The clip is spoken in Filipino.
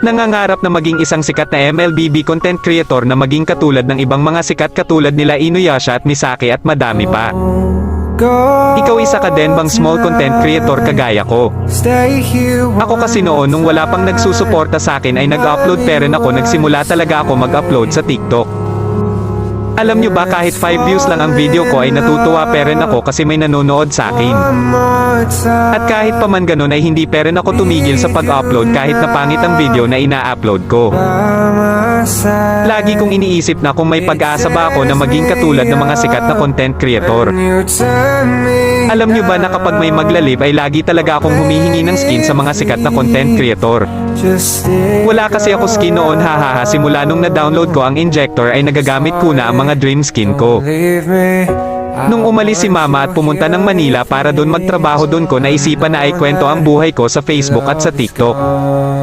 Nangangarap na maging isang sikat na MLBB content creator na maging katulad ng ibang mga sikat katulad nila Inuyasha at Misaki at madami pa. Ikaw isa ka din bang small content creator kagaya ko? Ako kasi noon nung wala pang nagsusuporta sa akin ay nag-upload pero ako nagsimula talaga ako mag-upload sa TikTok. Alam nyo ba kahit 5 views lang ang video ko ay natutuwa pa rin ako kasi may nanonood sa akin. At kahit pa man ganun ay hindi pa rin ako tumigil sa pag-upload kahit na pangit ang video na ina-upload ko. Lagi kong iniisip na kung may pag-asa ba ako na maging katulad ng mga sikat na content creator. Alam nyo ba na kapag may maglalib ay lagi talaga akong humihingi ng skin sa mga sikat na content creator. Wala kasi ako skin noon, hahaha, simula nung na-download ko ang injector ay nagagamit ko na ang mga dream skin ko. Nung umalis si mama at pumunta ng Manila para doon magtrabaho, doon ko naisipan na ay kwento ang buhay ko sa Facebook at sa TikTok.